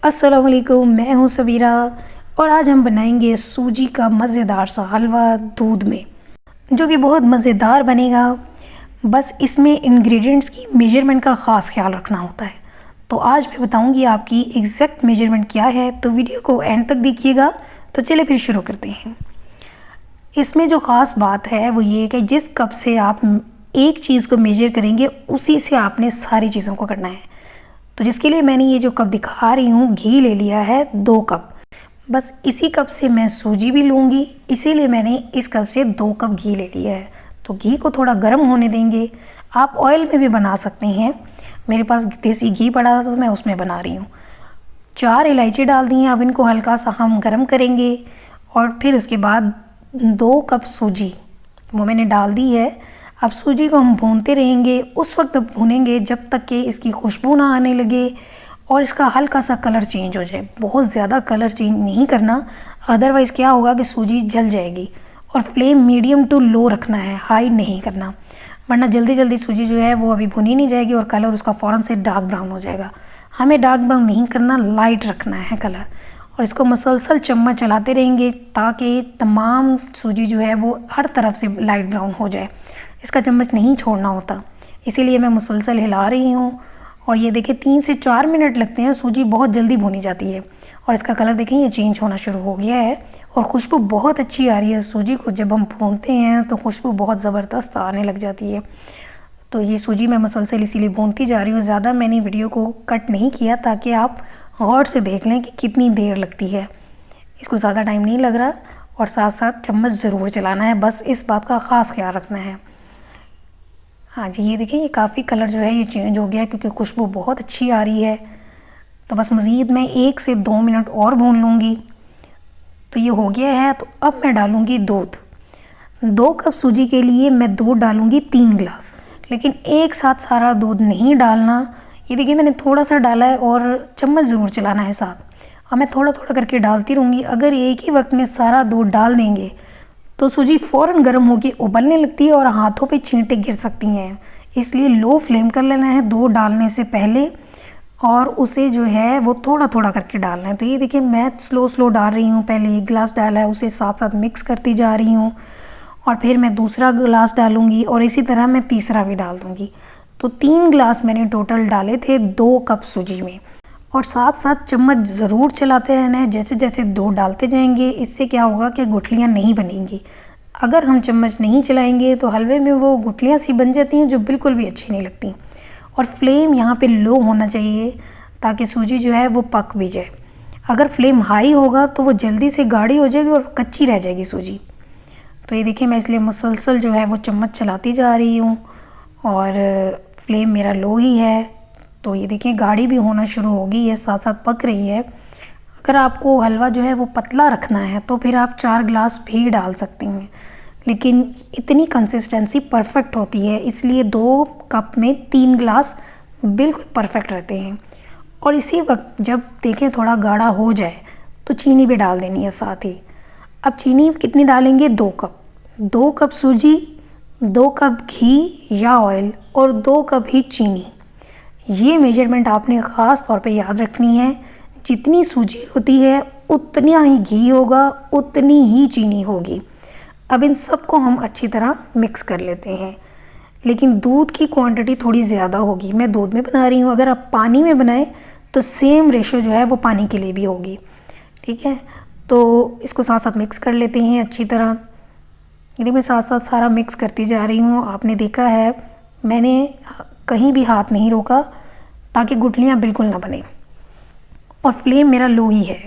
अस्सलाम वालेकुम, मैं हूँ सबीरा और आज हम बनाएंगे सूजी का मज़ेदार सा हलवा दूध में, जो कि बहुत मज़ेदार बनेगा। बस इसमें इंग्रेडिएंट्स की मेजरमेंट का ख़ास ख्याल रखना होता है। तो आज मैं बताऊंगी आपकी एग्जैक्ट मेजरमेंट क्या है, तो वीडियो को एंड तक देखिएगा। तो चलिए फिर शुरू करते हैं। इसमें जो ख़ास बात है वो ये कि जिस कप से आप एक चीज़ को मेजर करेंगे उसी से आपने सारी चीज़ों को करना है। तो जिसके लिए मैंने ये जो कप दिखा रही हूँ, घी ले लिया है 2 कप। बस इसी कप से मैं सूजी भी लूँगी, इसीलिए मैंने इस कप से 2 कप घी ले लिया है। तो घी को थोड़ा गर्म होने देंगे। आप ऑयल में भी बना सकते हैं, मेरे पास देसी घी पड़ा था तो मैं उसमें बना रही हूँ। 4 इलायची डाल दी हैं। अब इनको हल्का सा हम गर्म करेंगे और फिर उसके बाद 2 कप सूजी वो मैंने डाल दी है। अब सूजी को हम भूनते रहेंगे, उस वक्त भूनेंगे जब तक कि इसकी खुशबू ना आने लगे और इसका हल्का सा कलर चेंज हो जाए। बहुत ज़्यादा कलर चेंज नहीं करना, अदरवाइज़ क्या होगा कि सूजी जल जाएगी। और फ्लेम मीडियम टू लो रखना है, हाई नहीं करना, वरना जल्दी जल्दी सूजी जो है वो अभी भुनी नहीं जाएगी और कलर उसका फ़ौरन से डार्क ब्राउन हो जाएगा। हमें डार्क ब्राउन नहीं करना, लाइट रखना है कलर। और इसको मसलसल चम्मच चलाते रहेंगे ताकि तमाम सूजी जो है वो हर तरफ से लाइट ब्राउन हो जाए। इसका चम्मच नहीं छोड़ना होता, इसीलिए मैं मुसलसल हिला रही हूँ। और ये देखिए 3 से 4 मिनट लगते हैं, सूजी बहुत जल्दी भुनी जाती है। और इसका कलर देखें ये चेंज होना शुरू हो गया है और खुशबू बहुत अच्छी आ रही है। सूजी को जब हम भूनते हैं तो खुशबू बहुत ज़बरदस्त आने लग जाती है। तो ये सूजी मैं मसलसल इसीलिए भूनती जा रही हूँ। ज़्यादा मैंने वीडियो को कट नहीं किया ताकि आप गौर से देख लें कि कितनी देर लगती है। इसको ज़्यादा टाइम नहीं लग रहा और साथ साथ चम्मच ज़रूर चलाना है, बस इस बात का ख़ास ख्याल रखना है। हाँ जी, ये देखिए ये काफ़ी कलर जो है ये चेंज हो गया है क्योंकि खुशबू बहुत अच्छी आ रही है। तो बस मज़ीद मैं 1 से 2 मिनट और भून लूँगी। तो ये हो गया है। तो अब मैं डालूँगी दूध। 2 कप सूजी के लिए मैं दूध डालूँगी 3 गिलास, लेकिन एक साथ सारा दूध नहीं डालना। ये देखिए मैंने थोड़ा सा डाला है और चम्मच ज़रूर चलाना है साथ। और मैं थोड़ा थोड़ा करके डालती रहूँगी। अगर एक ही वक्त में सारा दूध डाल देंगे तो सूजी फ़ौरन गर्म होकर उबलने लगती है और हाथों पे छींटे गिर सकती हैं। इसलिए लो फ्लेम कर लेना है दूध डालने से पहले और उसे जो है वो थोड़ा थोड़ा करके डालना है। तो ये देखिए मैं स्लो डाल रही हूँ। पहले 1 गिलास डाला है, उसे साथ साथ मिक्स करती जा रही हूँ और फिर मैं दूसरा गिलास डालूँगी और इसी तरह मैं तीसरा भी डाल दूँगी। तो 3 गिलास मैंने टोटल डाले थे 2 कप सूजी में। और साथ साथ चम्मच ज़रूर चलाते रहना है जैसे जैसे दूध डालते जाएंगे। इससे क्या होगा कि गुठलियाँ नहीं बनेंगी। अगर हम चम्मच नहीं चलाएंगे तो हलवे में वो गुठलियाँ सी बन जाती हैं जो बिल्कुल भी अच्छी नहीं लगती। और फ्लेम यहाँ पे लो होना चाहिए ताकि सूजी जो है वो पक भी जाए। अगर फ्लेम हाई होगा तो वो जल्दी से गाढ़ी हो जाएगी और कच्ची रह जाएगी सूजी। तो ये देखिए मैं इसलिए मुसलसल जो है वो चम्मच चलाती जा रही हूँ और फ्लेम मेरा लो ही है। तो ये देखिए गाढ़ी भी होना शुरू हो गई है, साथ साथ पक रही है। अगर आपको हलवा जो है वो पतला रखना है तो फिर आप 4 गिलास भी डाल सकते हैं, लेकिन इतनी कंसिस्टेंसी परफेक्ट होती है इसलिए 2 कप में 3 गिलास बिल्कुल परफेक्ट रहते हैं। और इसी वक्त जब देखें थोड़ा गाढ़ा हो जाए तो चीनी भी डाल देनी है साथ ही। अब चीनी कितनी डालेंगे? 2 कप। 2 कप सूजी, 2 कप घी या ऑयल और 2 कप ही चीनी। ये मेजरमेंट आपने ख़ास तौर पे याद रखनी है। जितनी सूजी होती है उतना ही घी होगा, उतनी ही चीनी होगी। अब इन सब को हम अच्छी तरह मिक्स कर लेते हैं, लेकिन दूध की क्वांटिटी थोड़ी ज़्यादा होगी। मैं दूध में बना रही हूँ, अगर आप पानी में बनाएं तो सेम रेशो जो है वो पानी के लिए भी होगी। ठीक है, तो इसको साथ साथ मिक्स कर लेते हैं अच्छी तरह। यदि मैं साथ साथ सारा मिक्स करती जा रही हूँ, आपने देखा है मैंने कहीं भी हाथ नहीं रोका ताकि गुठलियाँ बिल्कुल ना बने। और फ्लेम मेरा लो ही है।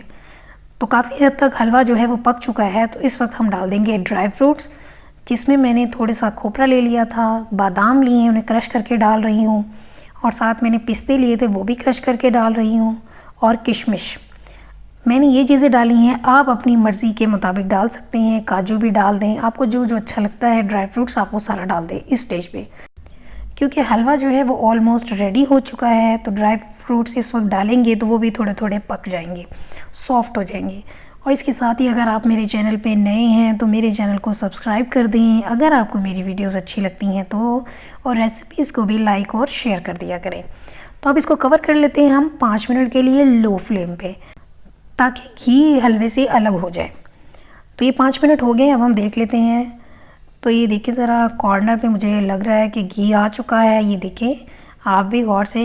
तो काफ़ी हद तक हलवा जो है वो पक चुका है। तो इस वक्त हम डाल देंगे ड्राई फ्रूट्स, जिसमें मैंने थोड़ा सा खोपरा ले लिया था, बादाम लिए हैं उन्हें क्रश करके डाल रही हूँ और साथ मैंने पिस्ते लिए थे वो भी क्रश करके डाल रही हूँ और किशमिश। मैंने ये चीज़ें डाली हैं, आप अपनी मर्ज़ी के मुताबिक डाल सकते हैं, काजू भी डाल दें, आपको जो जो अच्छा लगता है ड्राई फ्रूट्स आप वो सारा डाल दें इस स्टेज पे। क्योंकि हलवा जो है वो ऑलमोस्ट रेडी हो चुका है, तो ड्राई फ्रूट्स इस वक्त डालेंगे तो वो भी थोड़े थोड़े पक जाएंगे, सॉफ्ट हो जाएंगे। और इसके साथ ही अगर आप मेरे चैनल पे नए हैं तो मेरे चैनल को सब्सक्राइब कर दें। अगर आपको मेरी वीडियोस अच्छी लगती हैं तो और रेसिपीज़ को भी लाइक और शेयर कर दिया करें। तो अब इसको कवर कर लेते हैं हम 5 मिनट के लिए लो फ्लेम पे, ताकि घी हलवे से अलग हो जाए। तो ये 5 मिनट हो गए, अब हम देख लेते हैं। तो ये देखिए ज़रा कॉर्नर पे मुझे लग रहा है कि घी आ चुका है। ये देखिए, आप भी गौर से,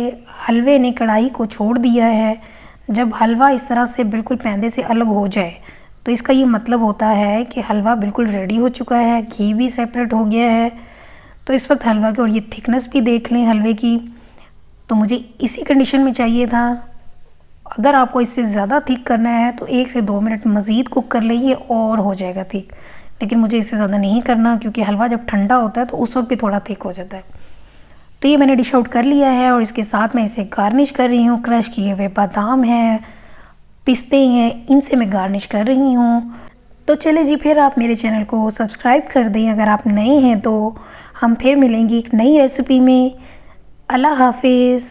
हलवे ने कढ़ाई को छोड़ दिया है। जब हलवा इस तरह से बिल्कुल पैंदे से अलग हो जाए तो इसका ये मतलब होता है कि हलवा बिल्कुल रेडी हो चुका है, घी भी सेपरेट हो गया है। तो इस वक्त हलवा की, और ये थिकनेस भी देख लें हलवे की, तो मुझे इसी कंडीशन में चाहिए था। अगर आपको इससे ज़्यादा थिक करना है तो 1 से 2 मिनट मज़ीद कुक कर लेंगे और हो जाएगा थिक, लेकिन मुझे इससे ज़्यादा नहीं करना, क्योंकि हलवा जब ठंडा होता है तो उस वक्त भी थोड़ा थिक हो जाता है। तो ये मैंने डिश आउट कर लिया है और इसके साथ मैं इसे गार्निश कर रही हूँ। क्रश किए हुए बादाम हैं, पिस्ते हैं, इनसे मैं गार्निश कर रही हूँ। तो चले जी, फिर आप मेरे चैनल को सब्सक्राइब कर दें अगर आप नए हैं तो। हम फिर मिलेंगे एक नई रेसिपी में। अल्लाह हाफिज़।